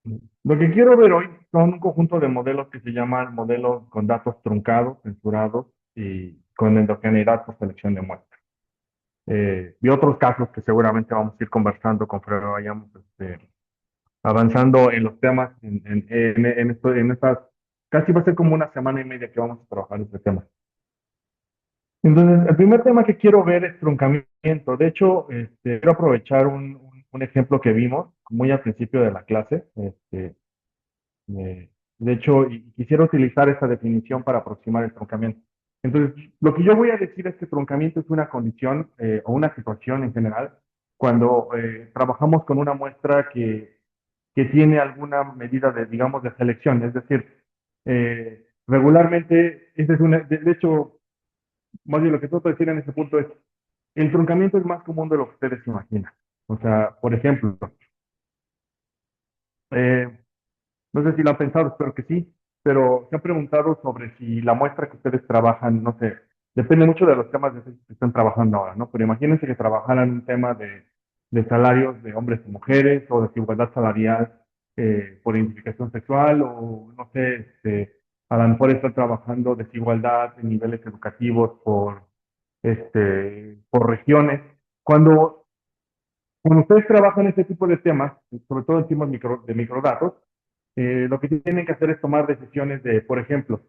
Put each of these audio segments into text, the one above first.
Lo que quiero ver hoy son un conjunto de modelos que se llaman modelos con datos truncados, censurados y con endogeneidad por selección de muestras. Y otros casos que seguramente vamos a ir conversando conforme vayamos avanzando en los temas, en estas, casi va a ser como una semana y media que vamos a trabajar este tema. Entonces, el primer tema que quiero ver es truncamiento. De hecho, quiero aprovechar un ejemplo que vimos muy al principio de la clase. De hecho, y quisiera utilizar esta definición para aproximar el truncamiento. Entonces, lo que yo voy a decir es que truncamiento es una condición o una situación en general cuando trabajamos con una muestra que tiene alguna medida de, digamos, de selección. Es decir, regularmente, esta es una, de hecho, más bien lo que trato de decir en ese punto es, el truncamiento es más común de lo que ustedes se imaginan. O sea, por ejemplo, eh, no sé si lo han pensado, espero que sí, pero se han preguntado sobre si la muestra que ustedes trabajan, no sé, depende mucho de los temas de que están trabajando ahora, ¿no? Pero imagínense que trabajaran un tema de salarios de hombres y mujeres o desigualdad salarial por identificación sexual o, no sé, a lo mejor están trabajando desigualdad en niveles educativos por regiones. Cuando cuando ustedes trabajan este tipo de temas, sobre todo en temas de microdatos, lo que tienen que hacer es tomar decisiones de, por ejemplo,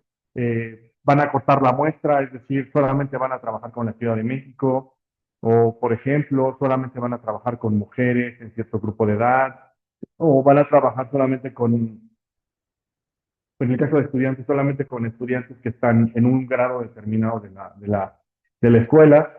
van a cortar la muestra, es decir, solamente van a trabajar con la Ciudad de México, o, por ejemplo, solamente van a trabajar con mujeres en cierto grupo de edad, o van a trabajar solamente en el caso de estudiantes, solamente con estudiantes que están en un grado determinado de la escuela.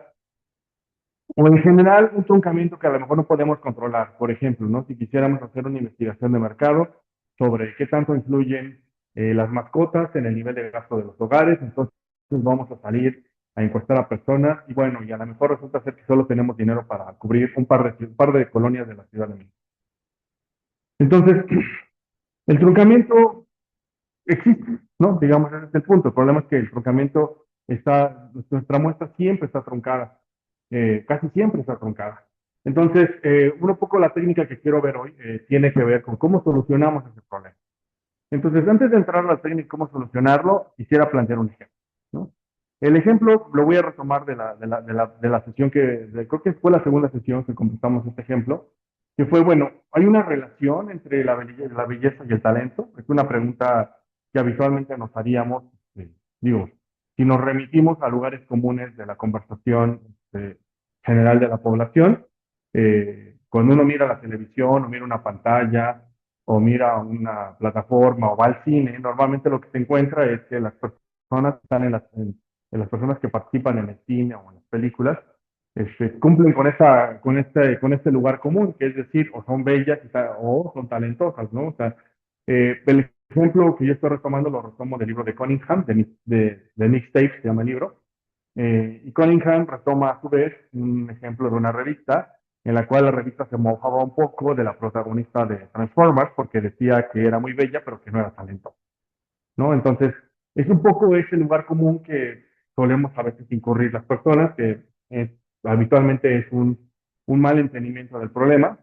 O en general, un truncamiento que a lo mejor no podemos controlar. Por ejemplo, ¿no? Si quisiéramos hacer una investigación de mercado sobre qué tanto influyen las mascotas en el nivel de gasto de los hogares, entonces vamos a salir a encuestar a personas y bueno, y a lo mejor resulta ser que solo tenemos dinero para cubrir un par de colonias de la Ciudad de México. Entonces, el truncamiento existe, ¿no? Digamos, ese es el punto. El problema es que el truncamiento nuestra muestra siempre está truncada, casi siempre está truncada. Entonces, un poco la técnica que quiero ver hoy tiene que ver con cómo solucionamos ese problema. Entonces, antes de entrar a la técnica, cómo solucionarlo, quisiera plantear un ejemplo, ¿no? El ejemplo lo voy a retomar de la sesión creo que fue la segunda sesión que completamos este ejemplo, que fue, bueno, hay una relación entre la belleza y el talento. Es una pregunta que habitualmente nos haríamos, digo, si nos remitimos a lugares comunes de la conversación general de la población, cuando uno mira la televisión o mira una pantalla, o mira una plataforma o va al cine, normalmente lo que se encuentra es que las personas que están en las personas que participan en el cine o en las películas, cumplen con este lugar común, que es decir, o son bellas o son talentosas, ¿no? O sea, el ejemplo que yo estoy retomando lo retomo del libro de Cunningham, de Nick Stave, se llama el libro, y Cunningham retoma a su vez un ejemplo de una revista en la cual la revista se mofaba un poco de la protagonista de Transformers porque decía que era muy bella pero que no era talentosa, ¿no? Entonces, es un poco ese lugar común que solemos a veces incurrir las personas, que habitualmente es un mal entendimiento del problema,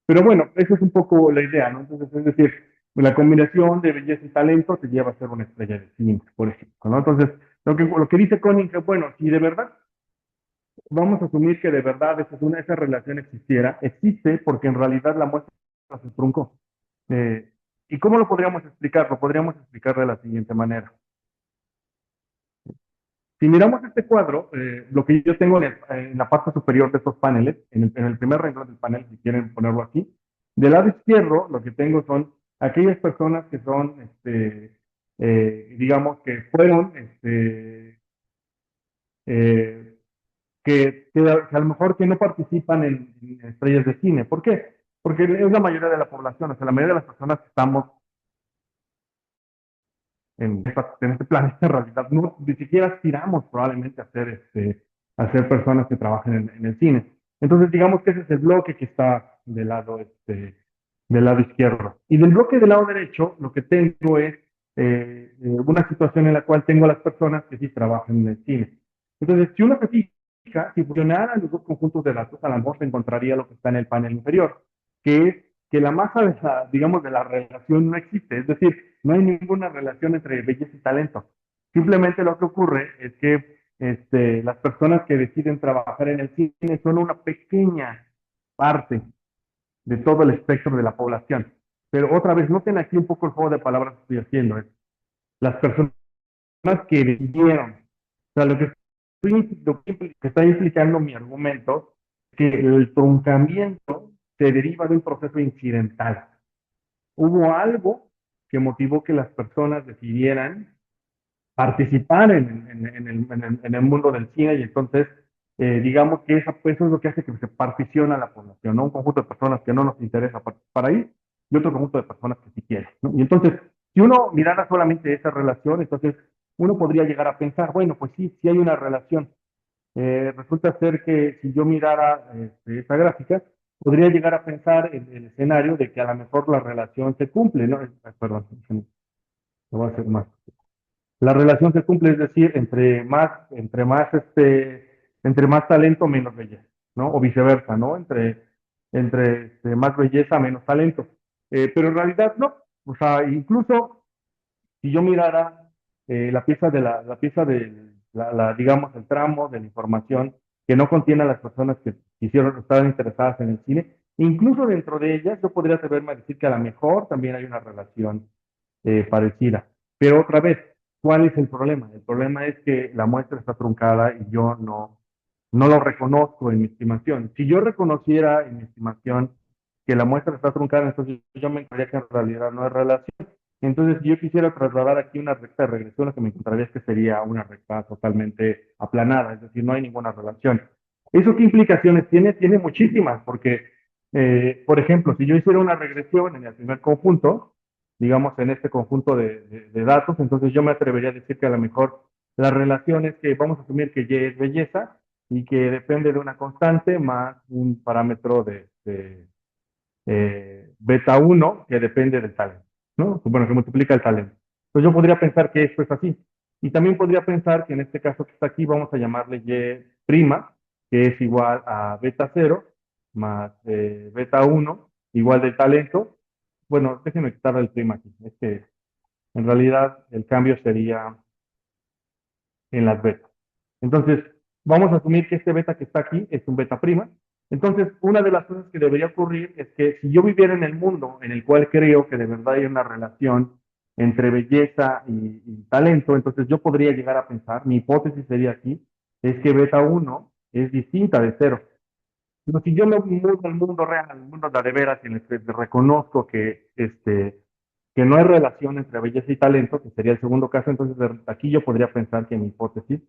pero bueno, eso es un poco la idea, ¿no? Entonces, es decir, la combinación de belleza y talento te lleva a ser una estrella de cine, por ejemplo, ¿no? Entonces, lo que dice Cunningham, bueno, si de verdad vamos a asumir que de verdad esa relación existe porque en realidad la muestra se truncó. ¿Y cómo lo podríamos explicar? Lo podríamos explicar de la siguiente manera. Si miramos este cuadro, lo que yo tengo en la parte superior de estos paneles, en el primer renglón del panel, si quieren ponerlo aquí, del lado izquierdo lo que tengo son aquellas personas que son, digamos, que fueron, eh, que a lo mejor que no participan en estrellas de cine. ¿Por qué? Porque es la mayoría de la población, o sea, la mayoría de las personas que estamos en este planeta en realidad no, ni siquiera aspiramos probablemente a ser personas que trabajen en el cine. Entonces, digamos que ese es el bloque que está del lado izquierdo. Y del bloque del lado derecho, lo que tengo es una situación en la cual tengo a las personas que sí trabajan en el cine. Entonces, si uno se fija, si funcionaran los dos conjuntos de datos, a lo mejor se encontraría lo que está en el panel inferior, que es que la masa de la, digamos, de la relación no existe. Es decir, no hay ninguna relación entre belleza y talento. Simplemente lo que ocurre es que las personas que deciden trabajar en el cine son una pequeña parte de todo el espectro de la población. Pero otra vez, noten aquí un poco el juego de palabras que estoy haciendo. Las personas que decidieron, o sea, lo que está implicando mi argumento, que el truncamiento se deriva de un proceso incidental. Hubo algo que motivó que las personas decidieran participar en el mundo del cine y entonces, digamos que eso es lo que hace que se particiona la población, ¿no? Un conjunto de personas que no nos interesa participar ahí y otro conjunto de personas que sí quieren, ¿no? Y entonces, si uno mirara solamente esa relación, entonces uno podría llegar a pensar, bueno, pues sí, sí hay una relación. Resulta ser que si yo mirara esa gráfica, podría llegar a pensar en el escenario de que a lo mejor la relación se cumple, ¿no? Perdón, lo voy a hacer más. La relación se cumple, es decir, entre más talento, menos belleza, ¿no? O viceversa, ¿no? Más belleza, menos talento. Pero en realidad no. O sea, incluso si yo mirara la pieza digamos, el tramo de la información que no contiene a las personas que estaban interesadas en el cine, incluso dentro de ellas, yo podría atreverme a decir que a lo mejor también hay una relación parecida. Pero otra vez, ¿cuál es el problema? El problema es que la muestra está truncada y yo no lo reconozco en mi estimación. Si yo reconociera en mi estimación que la muestra está truncada, entonces yo me encontraría que en realidad no hay relación. Entonces, si yo quisiera trasladar aquí una recta de regresión, lo que me encontraría es que sería una recta totalmente aplanada, es decir, no hay ninguna relación. ¿Eso qué implicaciones tiene? Tiene muchísimas, porque, por ejemplo, si yo hiciera una regresión en el primer conjunto, digamos, en este conjunto de datos, entonces yo me atrevería a decir que a lo mejor la relación es que vamos a asumir que Y es belleza y que depende de una constante más un parámetro de beta 1 que depende del talento, ¿no? Bueno, que multiplica el talento. Entonces yo podría pensar que esto es así. Y también podría pensar que en este caso que está aquí vamos a llamarle Y prima, que es igual a beta 0 más beta 1 igual del talento. Bueno, déjenme quitar el prima aquí. Es que en realidad el cambio sería en las betas. Entonces, vamos a asumir que este beta que está aquí es un beta prima. Entonces, una de las cosas que debería ocurrir es que si yo viviera en el mundo en el cual creo que de verdad hay una relación entre belleza y talento, entonces yo podría llegar a pensar, mi hipótesis sería aquí, es que beta 1 es distinta de cero. Pero si yo me mudo al mundo real, al mundo de veras, en el que reconozco que no hay relación entre belleza y talento, que sería el segundo caso, entonces aquí yo podría pensar que mi hipótesis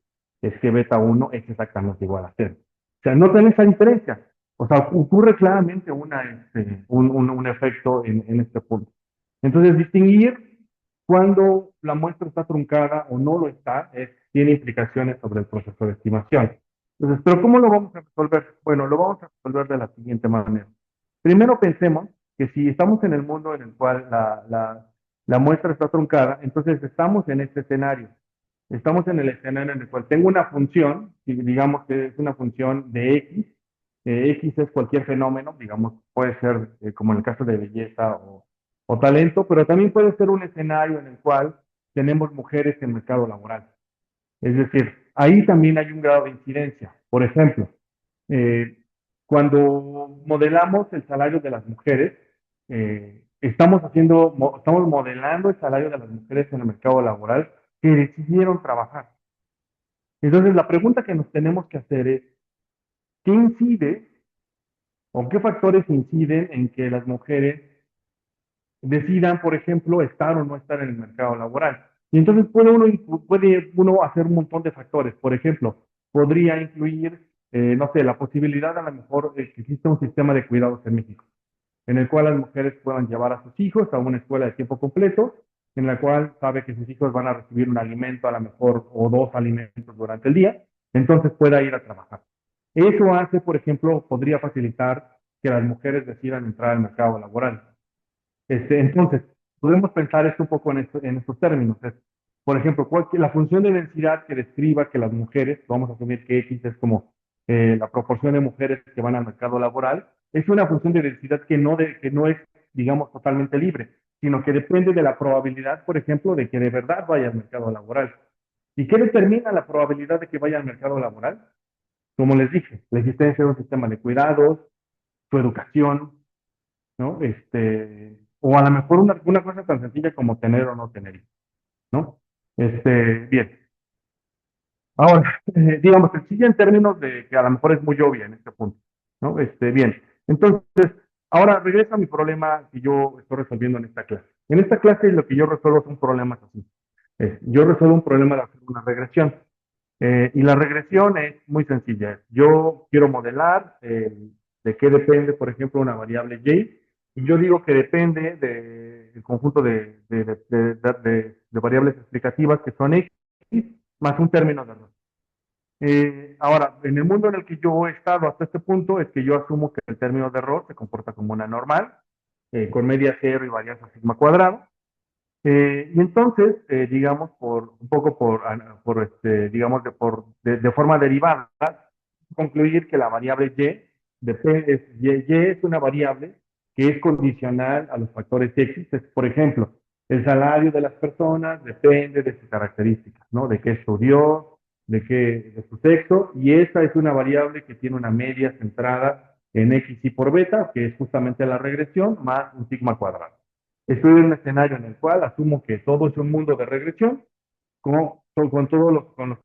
es que beta 1 es exactamente igual a cero. O sea, no tiene esa diferencia. O sea, ocurre claramente un efecto en este punto. Entonces, distinguir cuando la muestra está truncada o no lo está, tiene implicaciones sobre el proceso de estimación. Entonces, ¿pero cómo lo vamos a resolver? Bueno, lo vamos a resolver de la siguiente manera. Primero pensemos que si estamos en el mundo en el cual la muestra está truncada, entonces estamos en este escenario. Estamos en el escenario en el cual tengo una función, y digamos que es una función de X. X es cualquier fenómeno, digamos, puede ser como en el caso de belleza o talento, pero también puede ser un escenario en el cual tenemos mujeres en el mercado laboral. Es decir, ahí también hay un grado de incidencia. Por ejemplo, eh, cuando modelamos el salario de las mujeres, estamos modelando el salario de las mujeres en el mercado laboral que decidieron trabajar. Entonces, la pregunta que nos tenemos que hacer es, ¿qué incide o qué factores inciden en que las mujeres decidan, por ejemplo, estar o no estar en el mercado laboral? Y entonces puede uno hacer un montón de factores. Por ejemplo, podría incluir, no sé, la posibilidad a lo mejor de que exista un sistema de cuidados en México, en el cual las mujeres puedan llevar a sus hijos a una escuela de tiempo completo, en la cual sabe que sus hijos van a recibir un alimento a lo mejor o dos alimentos durante el día, entonces pueda ir a trabajar. Eso hace, por ejemplo, podría facilitar que las mujeres decidan entrar al mercado laboral. Entonces, podemos pensar esto un poco en estos términos. Por ejemplo, la función de densidad que describa que las mujeres, vamos a asumir que X es como la proporción de mujeres que van al mercado laboral, es una función de densidad que no es digamos, totalmente libre, sino que depende de la probabilidad, por ejemplo, de que de verdad vaya al mercado laboral. ¿Y qué determina la probabilidad de que vaya al mercado laboral? Como les dije, la existencia de un sistema de cuidados, su educación, ¿no? O a lo mejor una cosa tan sencilla como tener o no tener hijos, ¿no? Bien. Ahora, digamos, sencilla en términos de que a lo mejor es muy obvia en este punto, ¿no? Bien. Entonces, ahora regreso a mi problema que yo estoy resolviendo en esta clase. En esta clase lo que yo resuelvo son problemas así. Yo resuelvo un problema de hacer una regresión. Y la regresión es muy sencilla. Yo quiero modelar de qué depende, por ejemplo, una variable y. Y yo digo que depende del conjunto de variables explicativas que son x más un término de error. Ahora, en el mundo en el que yo he estado hasta este punto es que yo asumo que el término de error se comporta como una normal, con media cero y varianza sigma cuadrado. Y entonces, digamos, un poco digamos, de forma derivada, concluir que la variable y es una variable que es condicional a los factores X. Por ejemplo, el salario de las personas depende de sus características, ¿no? De qué estudió, de su sexo, y esa es una variable que tiene una media centrada en X y por beta, que es justamente la regresión, más un sigma cuadrado. Estoy en un escenario en el cual asumo que todo es un mundo de regresión con todos con los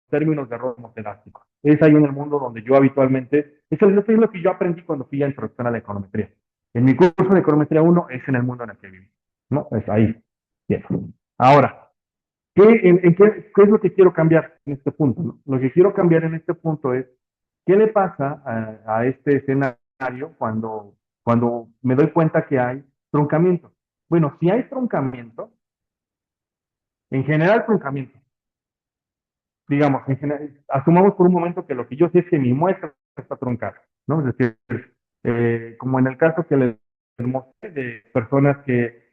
términos de error elásticos. Es ahí en el mundo donde yo habitualmente, eso es lo que yo aprendí cuando fui a introducción a la econometría. En mi curso de econometría 1 es en el mundo en el que vivo, ¿no? Es ahí. Bien. Ahora, ¿qué es lo que quiero cambiar en este punto? ¿No? Lo que quiero cambiar en este punto es, ¿qué le pasa a este escenario cuando me doy cuenta que hay truncamiento? Bueno, si hay truncamiento, en general truncamiento, digamos, asumamos por un momento que lo que yo sé es que mi muestra está truncada, ¿no? Es decir, como en el caso que les mostré de personas que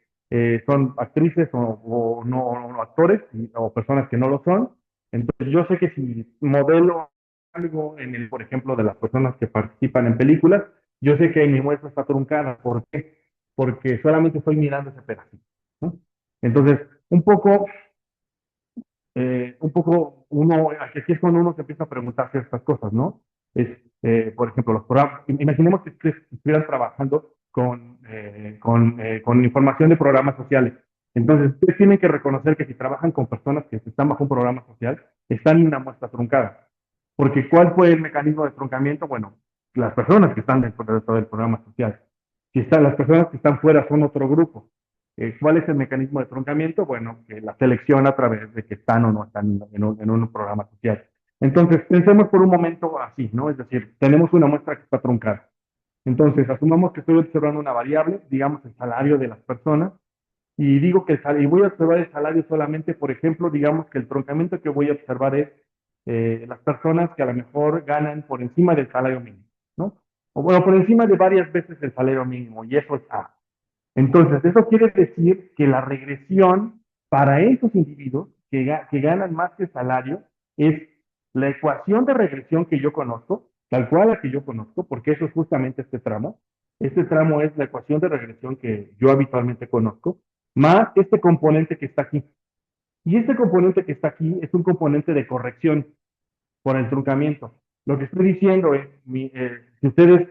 son actrices o no o actores o personas que no lo son, entonces yo sé que si modelo algo por ejemplo, de las personas que participan en películas, yo sé que mi muestra está truncada. ¿Por qué? Porque solamente estoy mirando ese pedacito, ¿no? Entonces, un poco aquí es cuando uno se empieza a preguntar ciertas cosas, ¿no? Es, por ejemplo, los programas, imaginemos que estuvieran trabajando con información de programas sociales. Entonces, ustedes tienen que reconocer que si trabajan con personas que están bajo un programa social, están en una muestra truncada. Porque ¿cuál fue el mecanismo de truncamiento? Bueno, las personas que están dentro del programa social. Si están, las personas que están fuera son otro grupo. ¿Cuál es el mecanismo de truncamiento? Bueno, que la selección a través de que están o no están en un programa social. Entonces, pensemos por un momento así, ¿no? Es decir, tenemos una muestra que está truncada. Entonces, asumamos que estoy observando una variable, digamos el salario de las personas, y digo que y voy a observar el salario solamente, por ejemplo, digamos que el truncamiento que voy a observar es las personas que a lo mejor ganan por encima del salario mínimo, ¿no? O bueno, por encima de varias veces el salario mínimo, y eso es A. Entonces, eso quiere decir que la regresión para esos individuos que ganan más que el salario es la ecuación de regresión que yo conozco, tal cual la que yo conozco, porque eso es justamente este tramo. Este tramo es la ecuación de regresión que yo habitualmente conozco, más este componente que está aquí. Y este componente que está aquí es un componente de corrección por el truncamiento. Lo que estoy diciendo es, si ustedes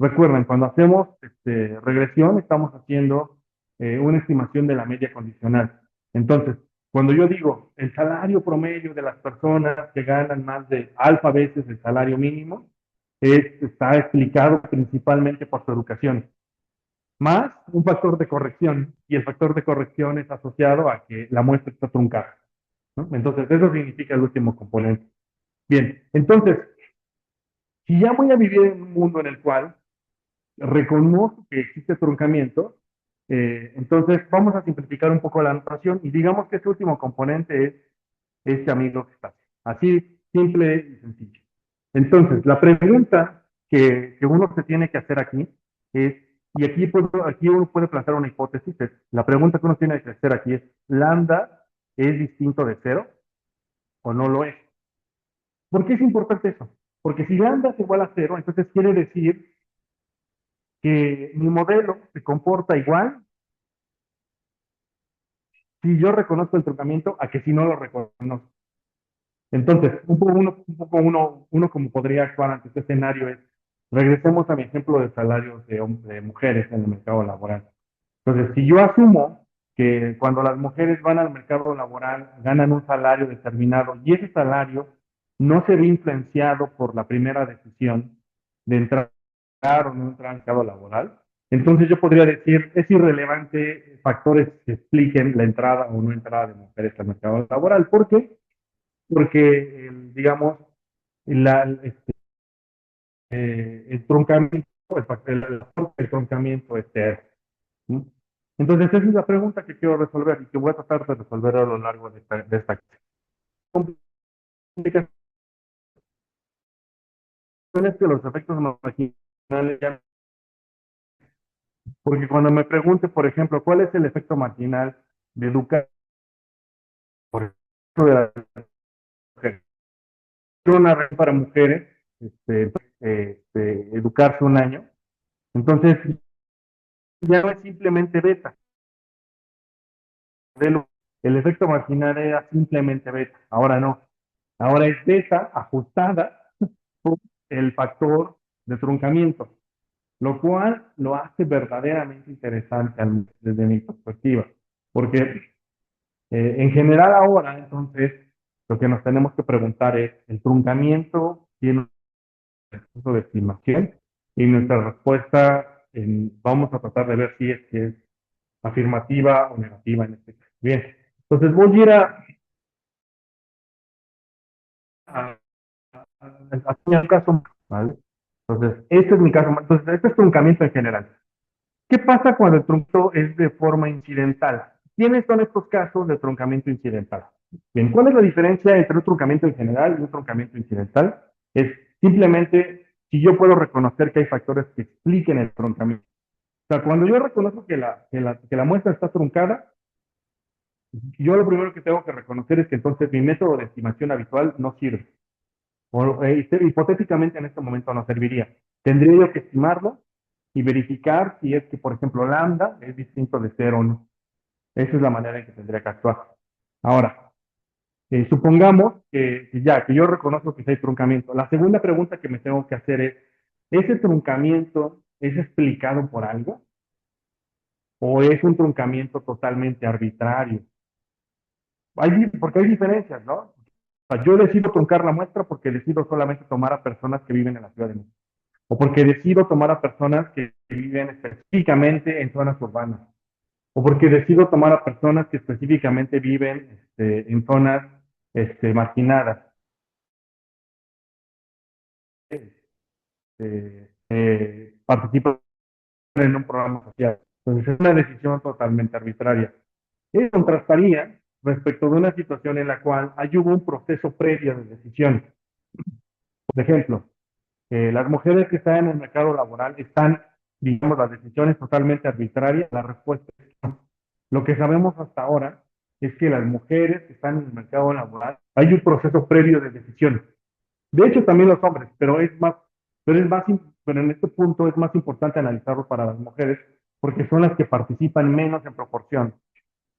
recuerdan, cuando hacemos regresión, estamos haciendo una estimación de la media condicional. Entonces, cuando yo digo el salario promedio de las personas que ganan más de alfa veces el salario mínimo, está explicado principalmente por su educación, más un factor de corrección, y el factor de corrección es asociado a que la muestra está truncada, ¿no? Entonces, eso significa el último componente. Bien, entonces, si ya voy a vivir en un mundo en el cual reconozco que existe truncamiento, entonces vamos a simplificar un poco la notación y digamos que este último componente es este amigo que está así, simple y sencillo. Entonces, la pregunta que uno se tiene que hacer aquí es, y aquí uno puede plantear una hipótesis, la pregunta que uno tiene que hacer aquí es, ¿lambda es distinto de cero o no lo es? ¿Por qué es importante eso? Porque si lambda es igual a cero, entonces quiere decir que mi modelo se comporta igual si yo reconozco el truncamiento a que si no lo reconozco. Entonces, uno como podría actuar ante este escenario es, regresemos a mi ejemplo de salarios de mujeres en el mercado laboral. Entonces, si yo asumo que cuando las mujeres van al mercado laboral ganan un salario determinado y ese salario no se ve influenciado por la primera decisión de entrar o no entrar al mercado laboral, entonces yo podría decir, es irrelevante factores que expliquen la entrada o no entrada de mujeres al mercado laboral. ¿Por qué? Porque, digamos, este, el truncamiento, el truncamiento ¿sí? Entonces, esa es la pregunta que quiero resolver y que voy a tratar de resolver a lo largo de esta complicación es que los efectos marginales, porque cuando me pregunte, por ejemplo, ¿cuál es el efecto marginal de educar, por ejemplo, de las mujeres? Una red para mujeres, educarse un año, entonces ya no es simplemente beta, el efecto marginal era simplemente beta, ahora no, ahora es beta ajustada por el factor de truncamiento, lo cual lo hace verdaderamente interesante desde mi perspectiva, porque en general ahora, entonces, lo que nos tenemos que preguntar es, ¿el truncamiento tiene un proceso de estimación? Y nuestra respuesta, vamos a tratar de ver si es afirmativa o negativa en este caso. Bien, entonces voy a ir a, a mi caso, ¿vale? Entonces, este es mi caso, entonces, este es truncamiento en general. ¿Qué pasa cuando el truncamiento es de forma incidental? ¿Quiénes son estos casos de truncamiento incidental? Bien, ¿cuál es la diferencia entre un truncamiento en general y un truncamiento incidental? Es simplemente si yo puedo reconocer que hay factores que expliquen el truncamiento. O sea, cuando yo reconozco que la muestra está truncada, yo lo primero que tengo que reconocer es que entonces mi método de estimación habitual no sirve. O, hipotéticamente en este momento no serviría. Tendría yo que estimarlo y verificar si es que, por ejemplo, lambda es distinto de cero o no. Esa es la manera en que tendría que actuar. Ahora, supongamos que yo reconozco que hay truncamiento. La segunda pregunta que me tengo que hacer es, ¿ese truncamiento es explicado por algo o es un truncamiento totalmente arbitrario? Porque hay diferencias, ¿no? O sea, yo decido truncar la muestra porque decido solamente tomar a personas que viven en la Ciudad de México. O porque decido tomar a personas que viven específicamente en zonas urbanas. O porque decido tomar a personas que específicamente viven en zonas marginadas. Participan en un programa social. Entonces es una decisión totalmente arbitraria. Y contrastaría respecto de una situación en la cual hay hubo un proceso previo de decisión. Por ejemplo, las mujeres que están en el mercado laboral están, digamos, las decisiones totalmente arbitrarias. La respuesta es no. Lo que sabemos hasta ahora es que las mujeres que están en el mercado laboral, hay un proceso previo de decisión. De hecho, también los hombres, pero en este punto es más importante analizarlo para las mujeres, porque son las que participan menos en proporción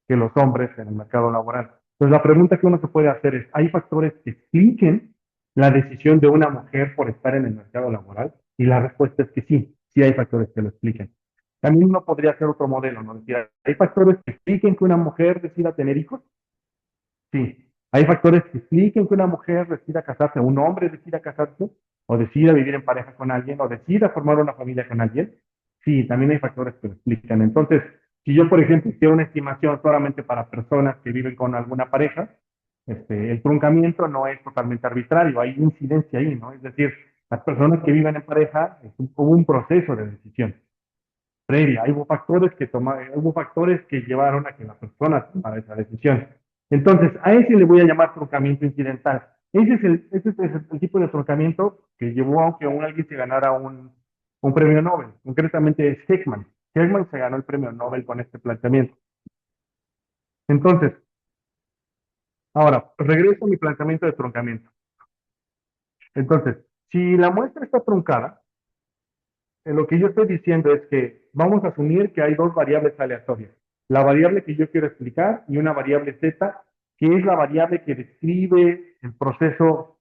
que los hombres en el mercado laboral. Entonces, la pregunta que uno se puede hacer es, ¿hay factores que expliquen la decisión de una mujer por estar en el mercado laboral? Y la respuesta es que sí, sí hay factores que lo expliquen. También uno podría hacer otro modelo, ¿no? Decir, ¿hay factores que expliquen que una mujer decida tener hijos? Sí. ¿Hay factores que expliquen que una mujer decida casarse, un hombre decida casarse, o decida vivir en pareja con alguien, o decida formar una familia con alguien? Sí, también hay factores que lo explican. Entonces, si yo, por ejemplo, hiciera una estimación solamente para personas que viven con alguna pareja, el truncamiento no es totalmente arbitrario, hay incidencia ahí, ¿no? Es decir, las personas que viven en pareja, hubo un proceso de decisión previa. Hubo factores que llevaron a que la persona tomara esa decisión. Entonces, a ese le voy a llamar truncamiento incidental. Ese es el tipo de truncamiento que llevó a que alguien se ganara un premio Nobel. Concretamente es Heckman. Heckman se ganó el premio Nobel con este planteamiento. Entonces, ahora, regreso a mi planteamiento de truncamiento. Entonces, si la muestra está truncada, lo que yo estoy diciendo es que vamos a asumir que hay dos variables aleatorias. La variable que yo quiero explicar y una variable z, que es la variable que describe el proceso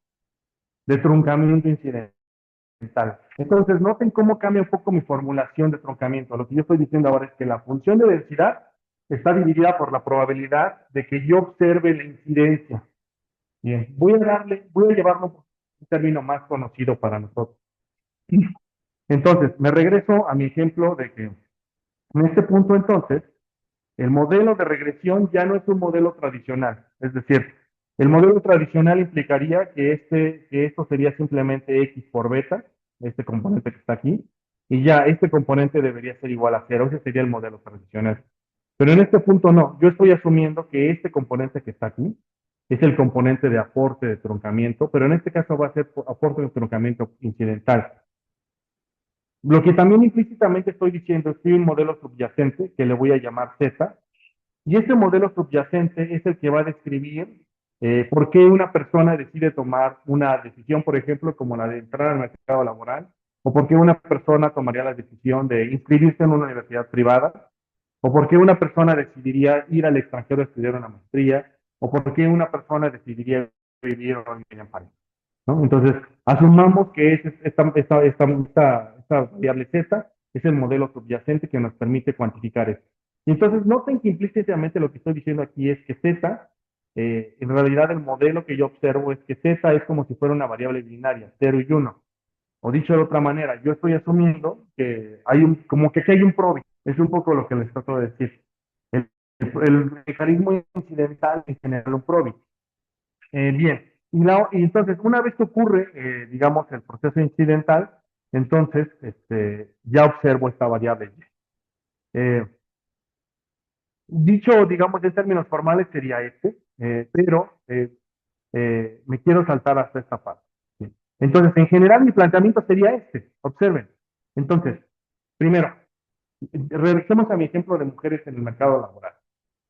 de truncamiento incidental. Entonces, noten cómo cambia un poco mi formulación de truncamiento. Lo que yo estoy diciendo ahora es que la función de densidad está dividida por la probabilidad de que yo observe la incidencia. Bien, voy a llevarlo a un término más conocido para nosotros. Entonces, me regreso a mi ejemplo de que en este punto, entonces, el modelo de regresión ya no es un modelo tradicional. Es decir, el modelo tradicional implicaría que esto sería simplemente x por beta, este componente que está aquí, y ya este componente debería ser igual a cero. Ese sería el modelo tradicional. Pero en este punto no. Yo estoy asumiendo que este componente que está aquí es el componente de aporte de truncamiento, pero en este caso va a ser aporte de truncamiento incidental. Lo que también implícitamente estoy diciendo es que hay un modelo subyacente que le voy a llamar Z, y este modelo subyacente es el que va a describir por qué una persona decide tomar una decisión, por ejemplo, como la de entrar al mercado laboral, o por qué una persona tomaría la decisión de inscribirse en una universidad privada, o por qué una persona decidiría ir al extranjero a estudiar una maestría, o por qué una persona decidiría vivir en París. ¿No? Entonces, asumamos que esta variable Z es el modelo subyacente que nos permite cuantificar esto. Y entonces, noten que implícitamente lo que estoy diciendo aquí es que Z, en realidad el modelo que yo observo es que Z es como si fuera una variable binaria, 0 y 1. O dicho de otra manera, yo estoy asumiendo que como que aquí hay un probi. Es un poco lo que les trato de decir. El mecanismo incidental en general un probi. Bien, y entonces una vez que ocurre, digamos, el proceso incidental, entonces ya observo esta variable y. Eh, Dicho, digamos, en términos formales sería pero me quiero saltar hasta esta parte. ¿Sí? Entonces, en general, mi planteamiento sería observen. Entonces, primero, regresemos a mi ejemplo de mujeres en el mercado laboral.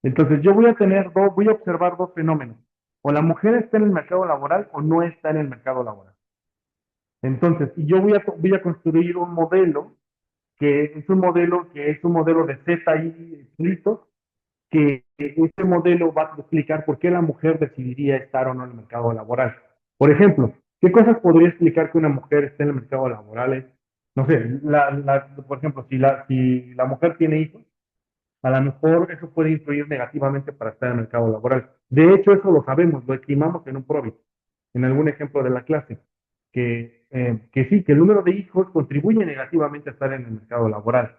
Entonces, yo voy a observar dos fenómenos. O la mujer está en el mercado laboral o no está en el mercado laboral. Entonces, y yo voy a construir un modelo que es un modelo de ZI listo, que este modelo va a explicar por qué la mujer decidiría estar o no en el mercado laboral. Por ejemplo, ¿qué cosas podría explicar que una mujer esté en el mercado laboral? No sé, por ejemplo, si la mujer tiene hijos, a lo mejor eso puede influir negativamente para estar en el mercado laboral. De hecho, eso lo sabemos, lo estimamos en un PROBI, en algún ejemplo de la clase, que sí, que el número de hijos contribuye negativamente a estar en el mercado laboral.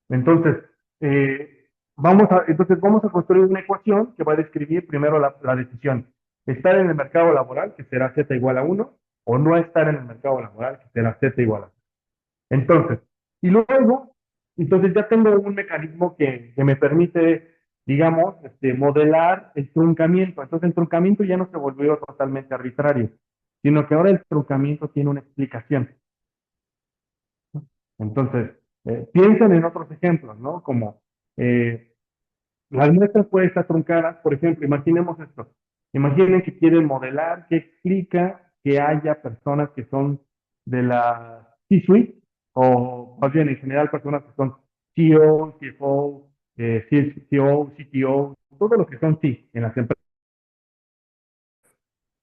Entonces, vamos a construir una ecuación que va a describir primero la decisión. Estar en el mercado laboral, que será z igual a 1, o no estar en el mercado laboral, que será z igual a 1. Entonces, y luego, entonces ya tengo un mecanismo que me permite, digamos, modelar el truncamiento. Entonces el truncamiento ya no se volvió totalmente arbitrario, sino que ahora el truncamiento tiene una explicación. Entonces, piensen en otros ejemplos, ¿no? Como las muestras pueden estar truncadas, por ejemplo, imaginemos esto. Imaginen que quieren modelar qué explica que haya personas que son de la C-suite, o más bien en general personas que son CEO, CFO, CCO, CTO, todo lo que son C en las empresas.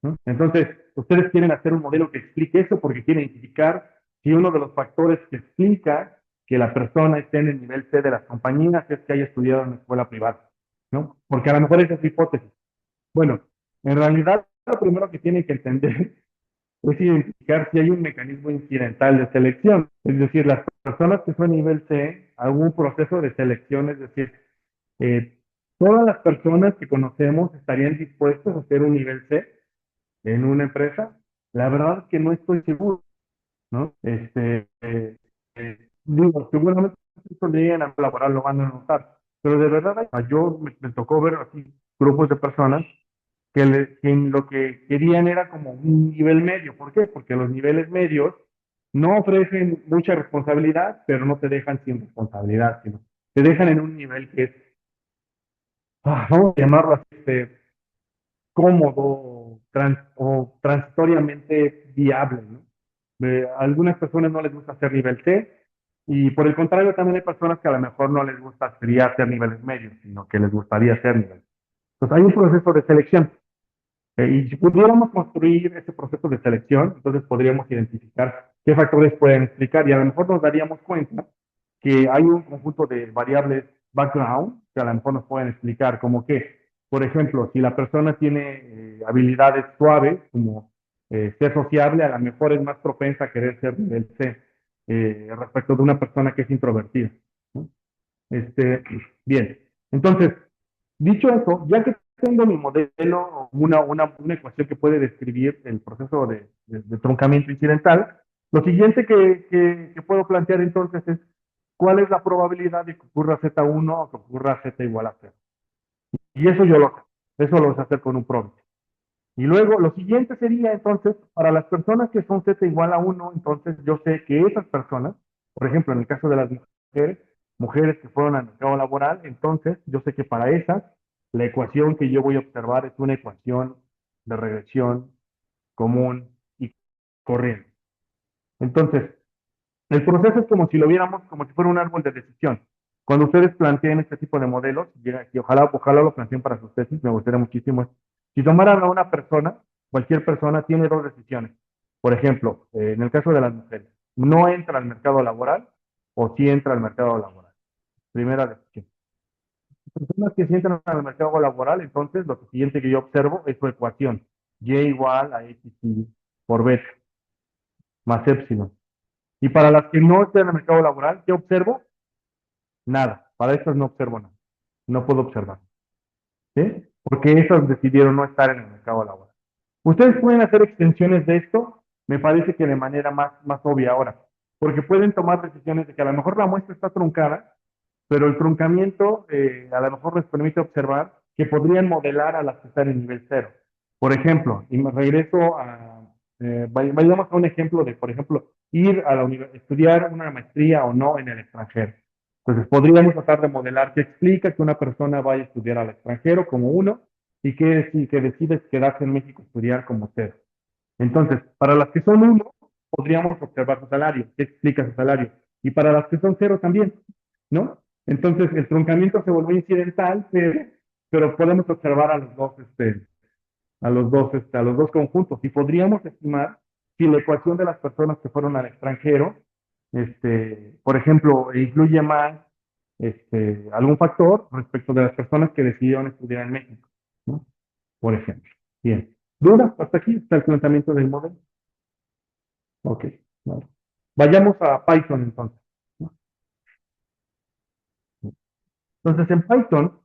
¿No? Entonces, ustedes quieren hacer un modelo que explique eso porque quieren identificar si uno de los factores que explica que la persona esté en el nivel C de las compañías es que haya estudiado en una escuela privada, ¿no? Porque a lo mejor esa es su hipótesis. Bueno, en realidad lo primero que tienen que entender es identificar si hay un mecanismo incidental de selección. Es decir, las personas que son nivel C, algún proceso de selección, es decir, eh, todas las personas que conocemos estarían dispuestas a hacer un nivel C en una empresa. La verdad es que no estoy seguro, ¿no? Digo, seguramente cuando lleguen a laboral lo van a notar, pero de verdad yo me tocó ver así grupos de personas que lo que querían era como un nivel medio. ¿Por qué? Porque los niveles medios no ofrecen mucha responsabilidad, pero no te dejan sin responsabilidad, sino te dejan en un nivel que es, vamos a llamarlo así, cómodo o transitoriamente viable, ¿no? A algunas personas no les gusta hacer nivel C, Y por el contrario, también hay personas que a lo mejor no les gustaría hacer niveles medios, sino que les gustaría hacer niveles. Entonces hay un proceso de selección. Y si pudiéramos construir ese proceso de selección, entonces podríamos identificar qué factores pueden explicar y a lo mejor nos daríamos cuenta que hay un conjunto de variables background que a lo mejor nos pueden explicar, como que, por ejemplo, si la persona tiene habilidades suaves, como ser sociable, a lo mejor es más propensa a querer ser nivel C respecto de una persona que es introvertida, ¿no? Este, bien, entonces, dicho eso, ya que tengo mi modelo, una ecuación que puede describir el proceso de truncamiento incidental, lo siguiente que puedo plantear entonces es cuál es la probabilidad de que ocurra Z1 o que ocurra Z igual a 0. Y eso lo sé hacer con un probit. Y luego lo siguiente sería entonces, para las personas que son Z igual a 1, entonces yo sé que esas personas, por ejemplo, en el caso de las mujeres que fueron al mercado laboral, entonces yo sé que para esas, la ecuación que yo voy a observar es una ecuación de regresión común y corriente. Entonces, el proceso es como si lo viéramos como si fuera un árbol de decisión. Cuando ustedes planteen este tipo de modelos, y ojalá lo planteen para sus tesis, me gustaría muchísimo. Si tomaran a una persona, cualquier persona tiene dos decisiones. Por ejemplo, en el caso de las mujeres, no entra al mercado laboral o sí entra al mercado laboral. Primera decisión. Personas que sí entran al mercado laboral, entonces lo siguiente que yo observo es su ecuación. Y igual a X por beta más epsilon. Y para las que no estén en el mercado laboral, ¿qué observo? Nada. Para estas no observo nada. No puedo observar. ¿Sí? Porque esas decidieron no estar en el mercado laboral. Ustedes pueden hacer extensiones de esto, me parece que de manera más obvia ahora, porque pueden tomar decisiones de que a lo mejor la muestra está truncada, pero el truncamiento a lo mejor les permite observar que podrían modelar a las que están en nivel cero. Por ejemplo, y me regreso vayamos a un ejemplo de, por ejemplo, ir a la estudiar una maestría o no en el extranjero. Entonces, podríamos tratar de modelar qué explica que una persona vaya a estudiar al extranjero como uno y que decide quedarse en México a estudiar como cero. Entonces, para las que son uno, podríamos observar su salario, qué explica su salario. Y para las que son cero también, ¿no? Entonces, el truncamiento se volvió incidental, pero podemos observar a los dos conjuntos. Y podríamos estimar si la ecuación de las personas que fueron al extranjero, por ejemplo, incluye más algún factor respecto de las personas que decidieron estudiar en México, ¿no? Por ejemplo. Bien. ¿Dudas? Hasta aquí está el planteamiento del modelo. Ok. Vale. Vayamos a Python entonces, ¿no? Entonces, en Python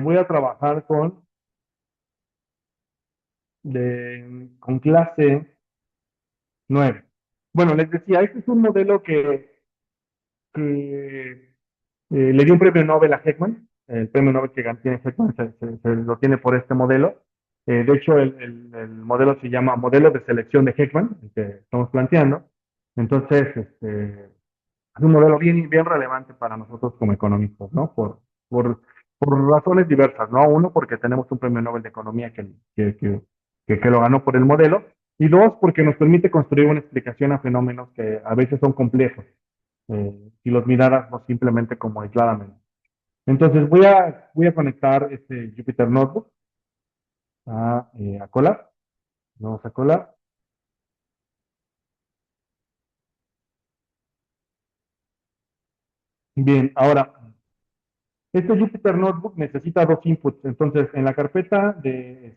voy a trabajar con clase 9. Bueno, les decía, este es un modelo que le dio un premio Nobel a Heckman. El premio Nobel que tiene Heckman se lo tiene por este modelo. De hecho, el modelo se llama modelo de selección de Heckman, el que estamos planteando. Entonces, es un modelo bien relevante para nosotros como economistas, ¿no? Por, por razones diversas, ¿no? Uno, porque tenemos un premio Nobel de Economía que lo ganó por el modelo. Y dos, porque nos permite construir una explicación a fenómenos que a veces son complejos, si los miraras no simplemente como aisladamente. Entonces voy a conectar este Jupyter Notebook a Colab. Vamos a Colab. Bien, ahora, este Jupyter Notebook necesita dos inputs. Entonces, en la carpeta de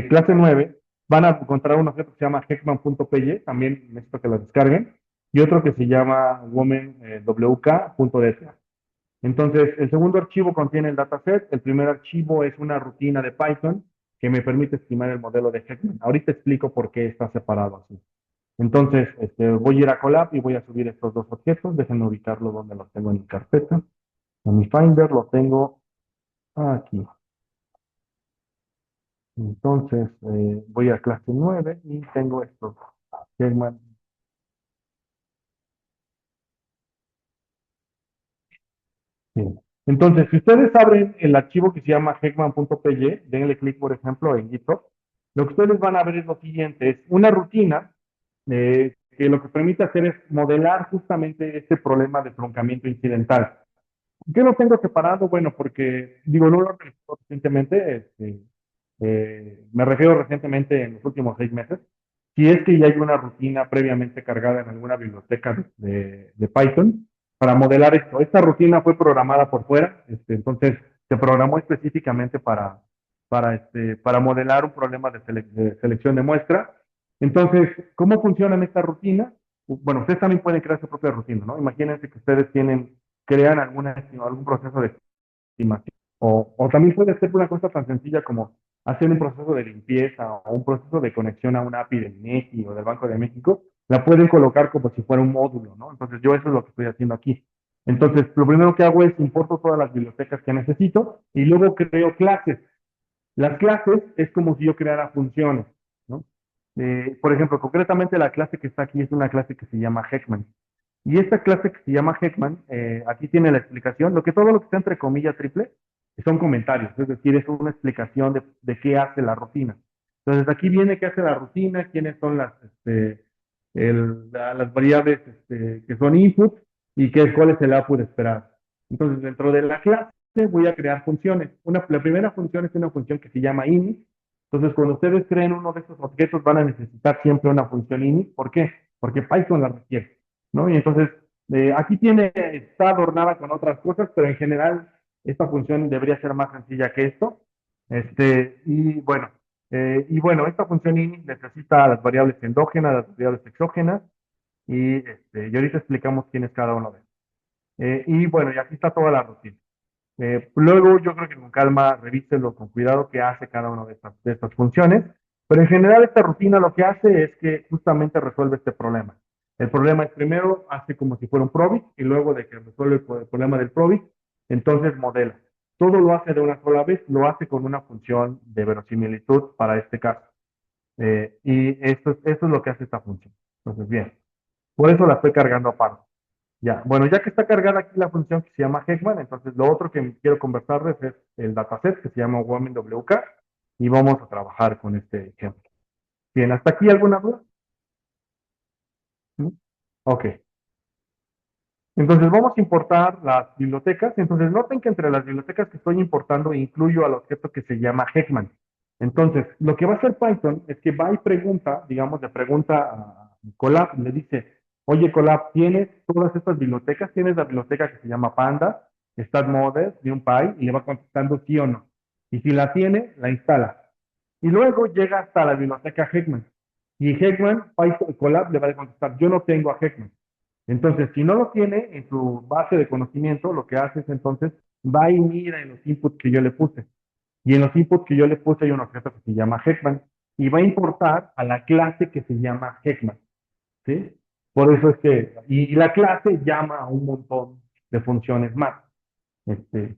clase 9 van a encontrar un objeto que se llama heckman.py, también necesito que lo descarguen, y otro que se llama womenwk.dta. Entonces, el segundo archivo contiene el dataset, el primer archivo es una rutina de Python que me permite estimar el modelo de Heckman. Ahorita explico por qué está separado así. Entonces, voy a ir a Colab y voy a subir estos dos objetos. Déjenme ubicarlo donde los tengo en mi carpeta. En mi Finder lo tengo aquí. Entonces, voy a clase 9 y tengo estos. Heckman. Bien. Entonces, si ustedes abren el archivo que se llama heckman.py, denle clic, por ejemplo, en GitHub, lo que ustedes van a ver es lo siguiente, es una rutina que lo que permite hacer es modelar justamente este problema de truncamiento incidental. ¿Por qué lo tengo separado? Bueno, porque, digo, no lo he realizado recientemente, me refiero recientemente en los últimos 6 meses. Si es que ya hay una rutina previamente cargada en alguna biblioteca de Python para modelar esto. Esta rutina fue programada por fuera, entonces se programó específicamente para modelar un problema de selección de muestra. Entonces, ¿cómo funcionan estas rutinas? Bueno, ustedes también pueden crear su propia rutina, ¿no? Imagínense que ustedes crean algún proceso de estimación. O también puede ser una cosa tan sencilla como hacer un proceso de limpieza o un proceso de conexión a una API del INEGI o del Banco de México. La pueden colocar como si fuera un módulo, ¿no? Entonces yo eso es lo que estoy haciendo aquí. Entonces, lo primero que hago es importo todas las bibliotecas que necesito y luego creo clases. Las clases es como si yo creara funciones, ¿no? Por ejemplo, concretamente la clase que está aquí es una clase que se llama Heckman. Y esta clase que se llama Heckman, aquí tiene la explicación, todo lo que está entre comillas triple son comentarios, es decir, es una explicación de qué hace la rutina. Entonces aquí viene qué hace la rutina, quiénes son las variables que son inputs y cuál es el output esperado. Entonces dentro de la clase voy a crear funciones. La primera función es una función que se llama init. Entonces cuando ustedes creen uno de esos objetos van a necesitar siempre una función init. ¿Por qué? Porque Python la requiere, ¿no? Y entonces, aquí está adornada con otras cosas, pero en general esta función debería ser más sencilla que esto. Y bueno, esta función init necesita las variables endógenas, las variables exógenas, y ahorita explicamos quién es cada uno de ellos. Y bueno, y aquí está toda la rutina. Luego yo creo que con calma revíselo con cuidado qué hace cada una de estas funciones, pero en general esta rutina lo que hace es que justamente resuelve este problema. El problema es primero hace como si fuera un probit y luego de que resuelve el problema del probit, entonces modela. Todo lo hace de una sola vez, lo hace con una función de verosimilitud para este caso. Y esto es lo que hace esta función. Entonces, bien, por eso la estoy cargando aparte. Ya, bueno, ya que está cargada aquí la función que se llama Heckman, entonces lo otro que quiero conversarles es el dataset que se llama WOMINWK y vamos a trabajar con este ejemplo. Bien, ¿hasta aquí alguna duda? ¿Mm? Ok, entonces vamos a importar las bibliotecas. Entonces noten que entre las bibliotecas que estoy importando incluyo al objeto que se llama Heckman. Entonces, lo que va a hacer Python es que va y pregunta, digamos, le pregunta a Colab, le dice, oye Colab, ¿tienes todas estas bibliotecas? ¿Tienes la biblioteca que se llama Panda, StatModel, NumPy? Y le va contestando sí o no. Y si la tiene, la instala. Y luego llega hasta la biblioteca Heckman. Y Heckman, Python Colab le va a contestar, yo no tengo a Heckman. Entonces, si no lo tiene en su base de conocimiento, lo que hace es entonces va y mira en los inputs que yo le puse. Y en los inputs que yo le puse hay un objeto que se llama Heckman y va a importar a la clase que se llama Heckman, ¿sí? Por eso es que, y la clase llama a un montón de funciones más. Este,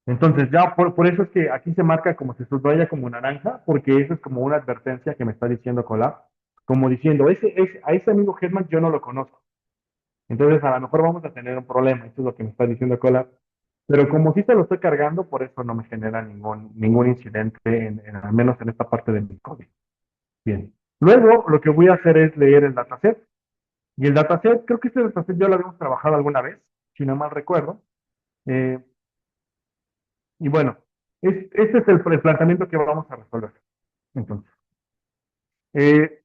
entonces, ya por eso es que aquí se marca como se subraya como naranja, porque eso es como una advertencia que me está diciendo Colab, como diciendo, a ese amigo Heckman yo no lo conozco. Entonces, a lo mejor vamos a tener un problema, eso es lo que me está diciendo Colab. Pero como sí se lo estoy cargando, por eso no me genera ningún incidente, al menos en esta parte de mi código. Bien. Luego, lo que voy a hacer es leer el dataset. Y el dataset, creo que este dataset ya lo habíamos trabajado alguna vez, si no mal recuerdo. Eh, y bueno, este es el planteamiento que vamos a resolver. Entonces, eh,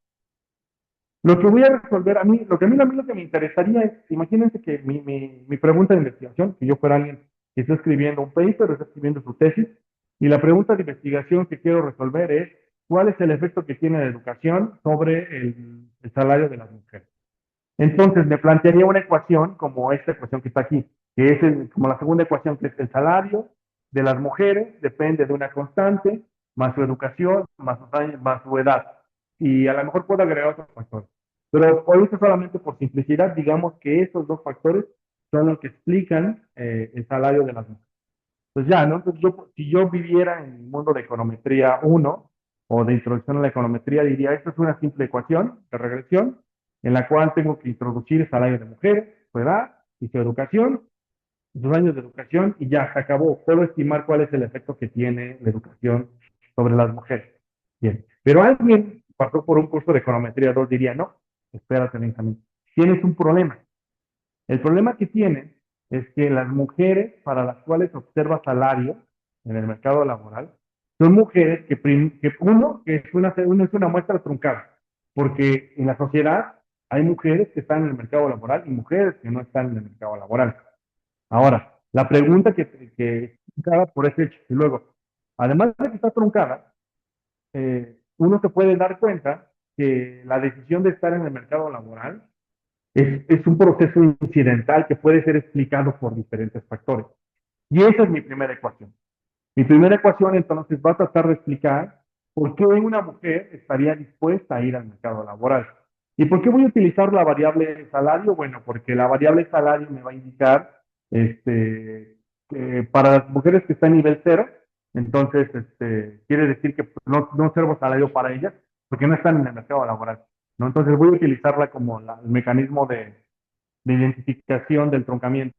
lo que voy a resolver a mí lo que me interesaría es, imagínense que mi pregunta de investigación, que yo fuera alguien que está escribiendo un paper, está escribiendo su tesis, y la pregunta de investigación que quiero resolver es, ¿cuál es el efecto que tiene la educación sobre el salario de las mujeres? Entonces me plantearía una ecuación como esta ecuación que está aquí, que es como la segunda ecuación, que es el salario de las mujeres depende de una constante, más su educación, más su edad. Y a lo mejor puedo agregar otros factores. Pero ahorita solamente por simplicidad, digamos que esos dos factores son los que explican el salario de las mujeres. Pues ya, ¿no? Entonces si yo viviera en el mundo de econometría uno o de introducción a la econometría, diría, esto es una simple ecuación de regresión en la cual tengo que introducir el salario de mujeres, su edad y su educación, sus años de educación, y ya, se acabó. Puedo estimar cuál es el efecto que tiene la educación sobre las mujeres. Bien, pero alguien pasó por un curso de econometría 2 diría, no, espérate, Benjamín, tienes un problema. El problema que tienen es que las mujeres para las cuales observa salario en el mercado laboral son mujeres que uno es una muestra truncada, porque en la sociedad hay mujeres que están en el mercado laboral y mujeres que no están en el mercado laboral. Ahora, la pregunta que es truncada por ese hecho, y luego, además de que está truncada, uno se puede dar cuenta que la decisión de estar en el mercado laboral es un proceso incidental que puede ser explicado por diferentes factores. Y esa es mi primera ecuación. Mi primera ecuación entonces va a tratar de explicar por qué una mujer estaría dispuesta a ir al mercado laboral. ¿Y por qué voy a utilizar la variable salario? Bueno, porque la variable salario me va a indicar que para las mujeres que están en nivel cero, entonces quiere decir que no observo salario para ellas porque no están en el mercado laboral. ¿No? Entonces voy a utilizarla como el mecanismo de identificación del truncamiento.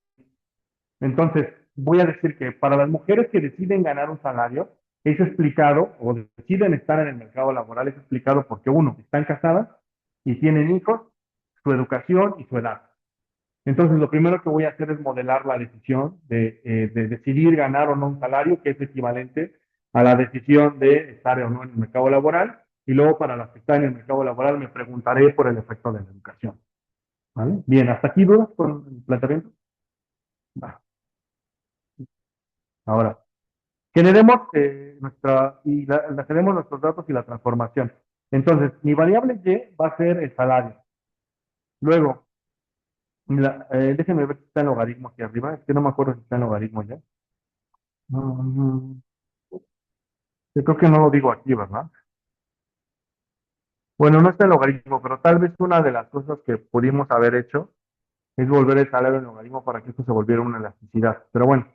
Entonces, voy a decir que para las mujeres que deciden ganar un salario, es explicado, o deciden estar en el mercado laboral, es explicado porque uno, están casadas y tienen hijos, su educación y su edad. Entonces, lo primero que voy a hacer es modelar la decisión de decidir ganar o no un salario, que es equivalente a la decisión de estar o no en el mercado laboral. Y luego, para las que están en el mercado laboral, me preguntaré por el efecto de la educación. ¿Vale? Bien, ¿hasta aquí dudas con el planteamiento? Va. Ahora, generemos generemos nuestros datos y la transformación. Entonces, mi variable y va a ser el salario. Luego, déjenme ver si está en logaritmo aquí arriba. Es que no me acuerdo si está en logaritmo ya. Mm, yo creo que no lo digo aquí, ¿verdad? Bueno, no está en logaritmo, pero tal vez una de las cosas que pudimos haber hecho es volver el salario en logaritmo para que esto se volviera una elasticidad. Pero bueno,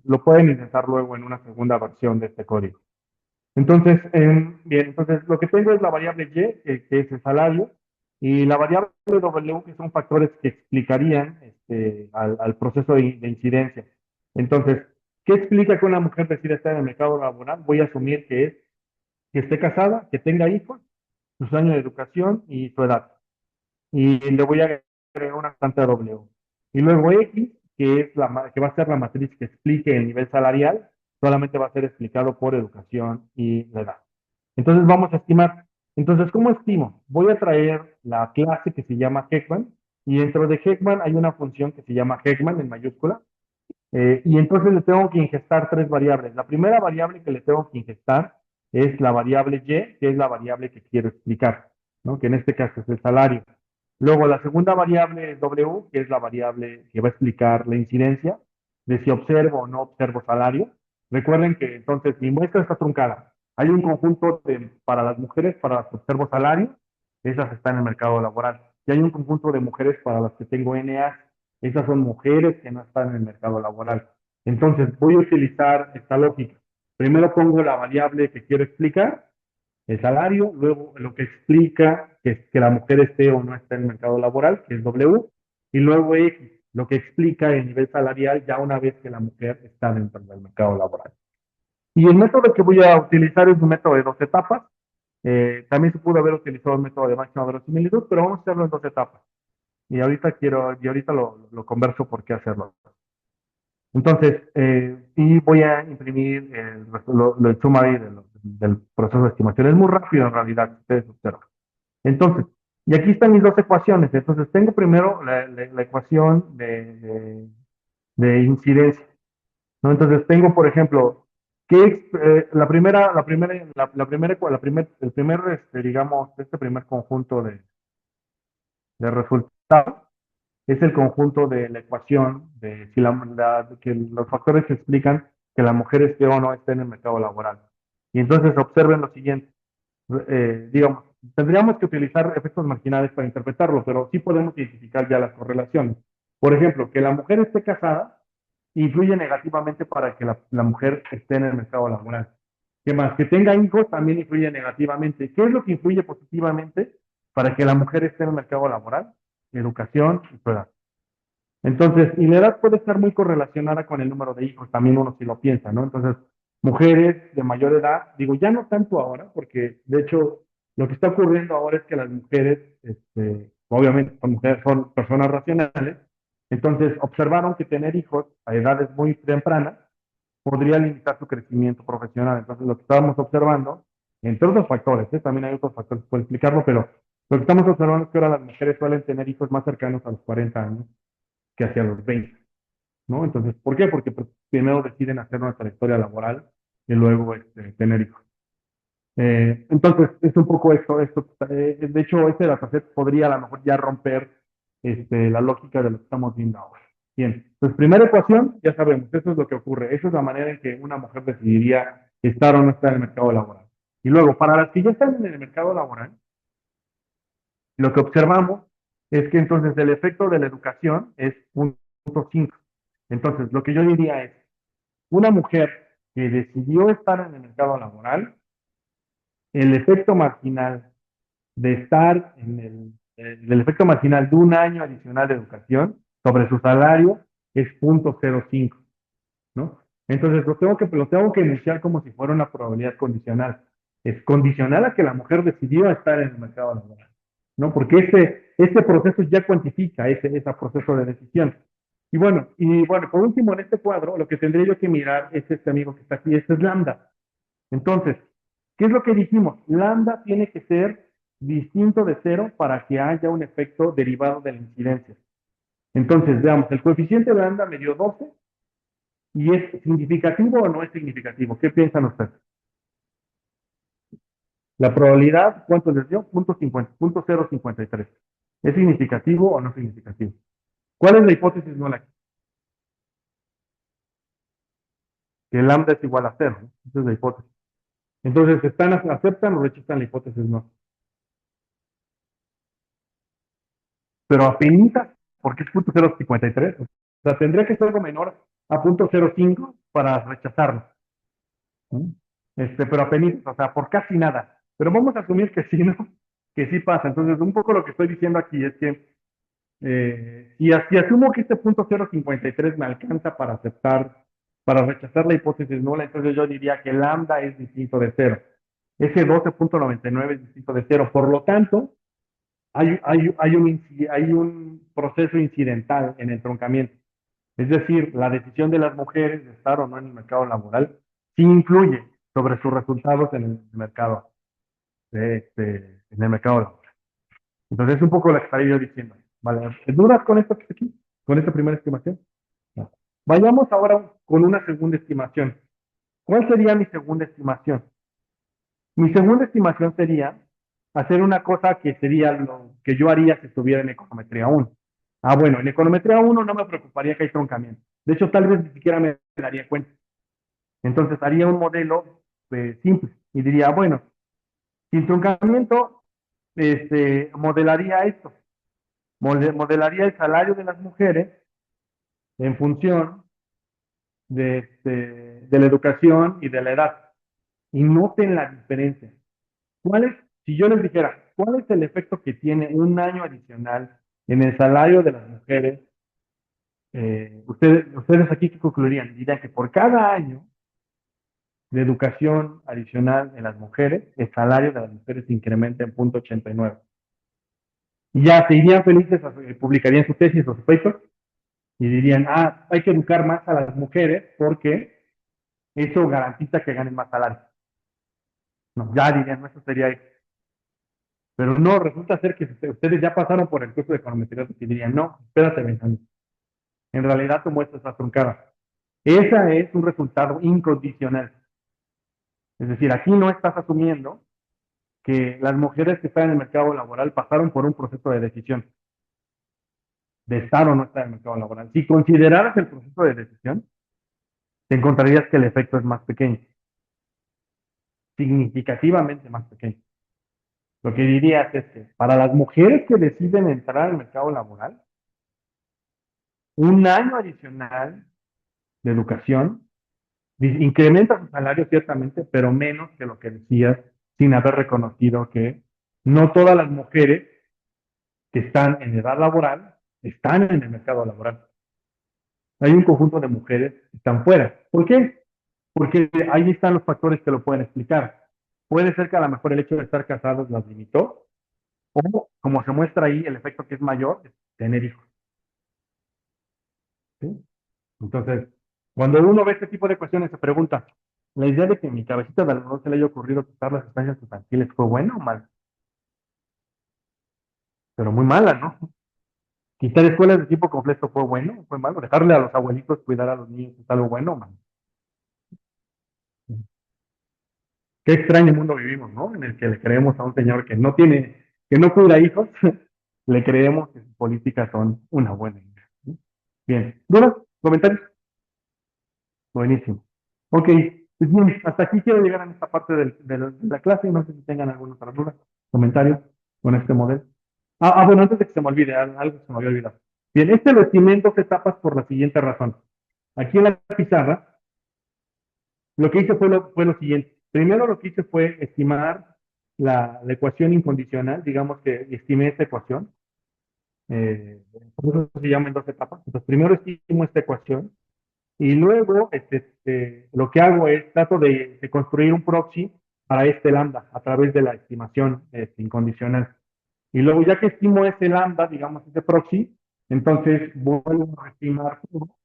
lo pueden intentar luego en una segunda versión de este código. Entonces, bien, entonces lo que tengo es la variable y, que es el salario, y la variable W, que son factores que explicarían al proceso de incidencia. Entonces, ¿qué explica que una mujer decida estar en el mercado laboral? Voy a asumir que es que esté casada, que tenga hijos, sus años de educación y su edad. Y le voy a agregar una constante W. Y luego X, que va a ser la matriz que explique el nivel salarial, solamente va a ser explicado por educación y la edad. Entonces vamos a estimar. Entonces, ¿cómo estimo? Voy a traer la clase que se llama Heckman, y dentro de Heckman hay una función que se llama Heckman en mayúscula, y entonces le tengo que ingestar tres variables. La primera variable que le tengo que ingestar es la variable Y, que es la variable que quiero explicar, ¿no? Que en este caso es el salario. Luego la segunda variable es W, que es la variable que va a explicar la incidencia de si observo o no observo salario. Recuerden que entonces mi muestra está truncada. Hay un conjunto para las mujeres para las que observo salario, esas están en el mercado laboral. Y hay un conjunto de mujeres para las que tengo NA, esas son mujeres que no están en el mercado laboral. Entonces, voy a utilizar esta lógica. Primero pongo la variable que quiero explicar, el salario, luego lo que explica que la mujer esté o no esté en el mercado laboral, que es W, y luego X, lo que explica el nivel salarial ya una vez que la mujer está dentro del mercado laboral. Y el método que voy a utilizar es un método de dos etapas. También se pudo haber utilizado el método de máxima verosimilitud, pero vamos a hacerlo en dos etapas. Y ahorita lo converso por qué hacerlo. Entonces, sí voy a imprimir el summary del proceso de estimación. Es muy rápido en realidad, si ustedes observan. Entonces, y aquí están mis dos ecuaciones. Entonces, tengo primero la ecuación de incidencia, ¿no? Entonces, tengo, por ejemplo, el primer, digamos, este primer conjunto de resultados es el conjunto de la ecuación de si que los factores que explican que la mujer esté o no esté en el mercado laboral. Y entonces observen lo siguiente. Digamos, tendríamos que utilizar efectos marginales para interpretarlo, pero sí podemos identificar ya las correlaciones. Por ejemplo, que la mujer esté casada influye negativamente para que la mujer esté en el mercado laboral. ¿Qué más? Que tenga hijos también influye negativamente. ¿Qué es lo que influye positivamente para que la mujer esté en el mercado laboral? Educación y su edad. Entonces, y la edad puede estar muy correlacionada con el número de hijos, también uno si lo piensa, ¿no? Entonces, mujeres de mayor edad, digo, ya no tanto ahora, porque de hecho Lo que está ocurriendo ahora es que las mujeres, obviamente son mujeres, son personas racionales, entonces observaron que tener hijos a edades muy tempranas podría limitar su crecimiento profesional. Entonces, lo que estábamos observando, entre otros factores, también hay otros factores que pueden explicarlo, pero lo que estamos observando es que ahora las mujeres suelen tener hijos más cercanos a los 40 años que hacia los 20, ¿no? Entonces, ¿por qué? Porque pues, primero deciden hacer una trayectoria laboral y luego tener hijos. Entonces, es un poco esto. De hecho, este dataset podría a lo mejor ya romper la lógica de lo que estamos viendo ahora. Bien, pues primera ecuación, ya sabemos, eso es lo que ocurre. Esa es la manera en que una mujer decidiría estar o no estar en el mercado laboral. Y luego, para las que ya están en el mercado laboral, lo que observamos es que entonces el efecto de la educación es 1.5. Entonces, lo que yo diría es, una mujer que decidió estar en el mercado laboral, el efecto marginal de estar el efecto marginal de un año adicional de educación sobre su salario es 0.05, ¿no? Entonces lo tengo que iniciar como si fuera una probabilidad condicional. Es condicional a que la mujer decidió estar en el mercado laboral, ¿no? Porque este proceso ya cuantifica ese proceso de decisión. Y bueno, por último, en este cuadro, lo que tendría yo que mirar es este amigo que está aquí, este es lambda. Entonces, ¿qué es lo que dijimos? Lambda tiene que ser distinto de cero para que haya un efecto derivado de la incidencia. Entonces, veamos, el coeficiente de lambda me dio 12 y es significativo o no es significativo. ¿Qué piensan ustedes? La probabilidad, ¿cuánto les dio? 0.50, 0.053. ¿Es significativo o no significativo? ¿Cuál es la hipótesis nula aquí? Que lambda es igual a cero, ¿no? Esa es la hipótesis. Entonces, ¿aceptan o rechazan la hipótesis no? Pero apenas, porque es 0.053. O sea, tendría que ser algo menor a 0.05 para rechazarlo, ¿no? Pero apenas, o sea, por casi nada. Pero vamos a asumir que sí, ¿no? Que sí pasa. Entonces, un poco lo que estoy diciendo aquí es que si asumo que este 0.053 me alcanza para aceptar, para rechazar la hipótesis nula, entonces yo diría que lambda es distinto de cero. Ese 12.99 es distinto de cero. Por lo tanto, hay un proceso incidental en el truncamiento. Es decir, la decisión de las mujeres de estar o no en el mercado laboral sí influye sobre sus resultados en el mercado laboral. Entonces, es un poco lo que estaría yo diciendo. ¿Vale? ¿Dudas con esto que está aquí? ¿Con esta primera estimación? No. Vayamos ahora con una segunda estimación. ¿Cuál sería mi segunda estimación? Mi segunda estimación sería hacer una cosa que sería lo que yo haría si estuviera en econometría 1. Bueno, en econometría 1 no me preocuparía que hay troncamiento. De hecho, tal vez ni siquiera me daría cuenta. Entonces haría un modelo simple y diría, bueno, sin truncamiento, modelaría esto. Modelaría el salario de las mujeres en función de la educación y de la edad. Y noten la diferencia. Si yo les dijera, ¿cuál es el efecto que tiene un año adicional en el salario de las mujeres? Ustedes aquí, ¿qué concluirían? Dirían que por cada año de educación adicional en las mujeres, el salario de las mujeres se incrementa en 0.89. Y ya se irían felices, publicarían su tesis o su paper y dirían, hay que educar más a las mujeres porque eso garantiza que ganen más salario. No, ya dirían, no, eso sería. Pero no, resulta ser que ustedes ya pasaron por el curso de econometría y dirían, no, espérate, Benjamín. En realidad tu muestra está truncada. Ese es un resultado incondicional. Es decir, aquí no estás asumiendo que las mujeres que están en el mercado laboral pasaron por un proceso de decisión de estar o no estar en el mercado laboral. Si consideraras el proceso de decisión, te encontrarías que el efecto es más pequeño, significativamente más pequeño. Lo que dirías es que para las mujeres que deciden entrar al mercado laboral, un año adicional de educación incrementa su salario ciertamente, pero menos que lo que decías, sin haber reconocido que no todas las mujeres que están en edad laboral están en el mercado laboral. Hay un conjunto de mujeres que están fuera. ¿Por qué? Porque ahí están los factores que lo pueden explicar. Puede ser que a lo mejor el hecho de estar casados las limitó, o como se muestra ahí, el efecto que es mayor es tener hijos. ¿Sí? Entonces, cuando uno ve este tipo de cuestiones, se pregunta, ¿la idea de que en mi cabecita de no se le haya ocurrido quitar las estancias infantiles fue buena o mal? Pero muy mala, ¿no? Quitar escuelas de tiempo completo fue bueno, fue malo. Dejarle a los abuelitos cuidar a los niños es algo bueno o malo. Qué extraño mundo vivimos, ¿no? En el que le creemos a un señor que no tiene, que no cuida hijos, le creemos que sus políticas son una buena idea. ¿Sí? Bien, ¿dudas? ¿Comentarios? Buenísimo. Ok, pues bien, hasta aquí quiero llegar en esta parte de la clase. No sé si tengan alguna otra duda, comentario con este modelo. Bueno, antes de que se me olvide, algo que se me había olvidado. Bien, este lo estimé en dos etapas por la siguiente razón. Aquí en la pizarra, lo que hice fue lo siguiente. Primero lo que hice fue estimar la ecuación incondicional, digamos que estimé esta ecuación. Por eso se llama en dos etapas. Entonces, primero estimo esta ecuación. Y luego, lo que hago es trato de construir un proxy para este lambda a través de la estimación incondicional. Y luego, ya que estimo ese lambda, digamos, ese proxy, entonces vuelvo a estimar todo.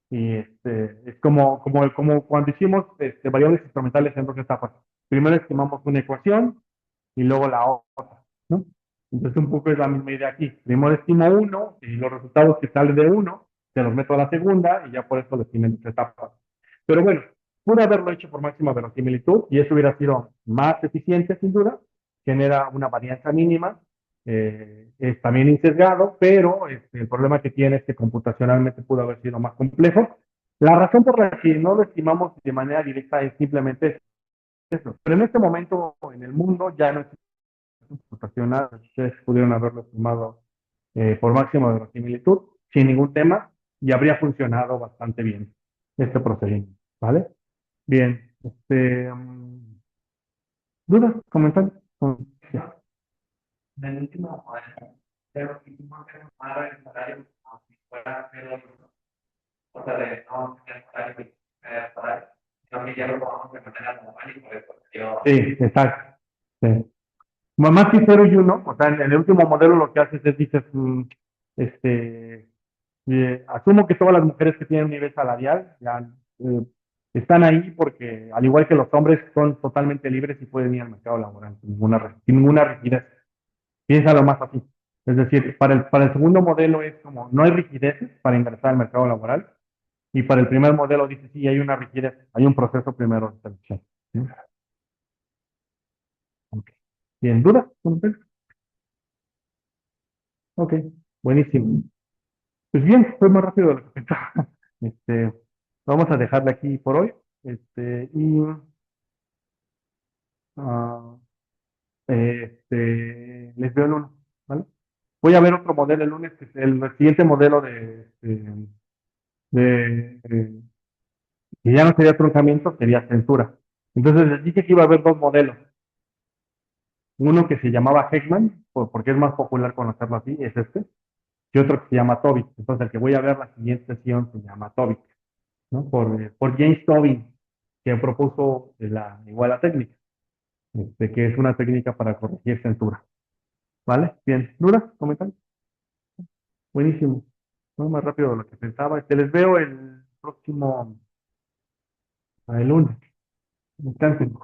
Y es como cuando hicimos variables instrumentales en dos etapas. Primero estimamos una ecuación y luego la otra, ¿no? Entonces un poco es la misma idea aquí. Primero estimo uno y los resultados que salen de uno, se los meto a la segunda y ya por eso lo estimé en dos etapas. Pero bueno, pude haberlo hecho por máxima verosimilitud y eso hubiera sido más eficiente sin duda, genera una varianza mínima, es también insesgado, pero el problema que tiene es que computacionalmente pudo haber sido más complejo. La razón por la que no lo estimamos de manera directa es simplemente eso. Pero en este momento en el mundo ya no es computacional, ustedes pudieron haberlo estimado por máximo de verosimilitud sin ningún tema y habría funcionado bastante bien este procedimiento, ¿vale? Bien, ¿dudas? ¿Comentarios? Sí. Del último modelo, pero quisimos que sumara el salario como si fuera cero, o sea, de no tener salario salario, sino que ya lo tomamos de manera normal y por eso yo. Sí, exacto. Sí. Más que cero y uno, o sea, en el último modelo lo que haces es dices, este, asumo que todas las mujeres que tienen un nivel salarial ya están ahí porque, al igual que los hombres, son totalmente libres y pueden ir al mercado laboral sin ninguna rigidez. Piénsalo más así. Es decir, para el segundo modelo es como no hay rigideces para ingresar al mercado laboral y para el primer modelo dice sí, hay una rigidez, hay un proceso primero de selección. ¿Sí? Ok. Bien, ¿dudas? Ok, buenísimo. Pues bien, fue más rápido de lo que pensaba. Este, vamos a dejarle aquí por hoy. Y ah, les veo el lunes, ¿vale? Voy a ver otro modelo el lunes, que es el siguiente modelo de que ya no sería truncamiento, sería censura. Entonces les dije que iba a haber dos modelos. Uno que se llamaba Heckman, porque es más popular conocerlo así, es este, y otro que se llama Tobit. Entonces el que voy a ver la siguiente sesión se llama Tobit, ¿no? Por James Tobin, que propuso la iguala técnica, que es una técnica para corregir censura. ¿Vale? Bien. ¿Dudas? ¿Comentarios? Buenísimo. Fue más rápido de lo que pensaba. Les veo el próximo, el lunes. Descansen.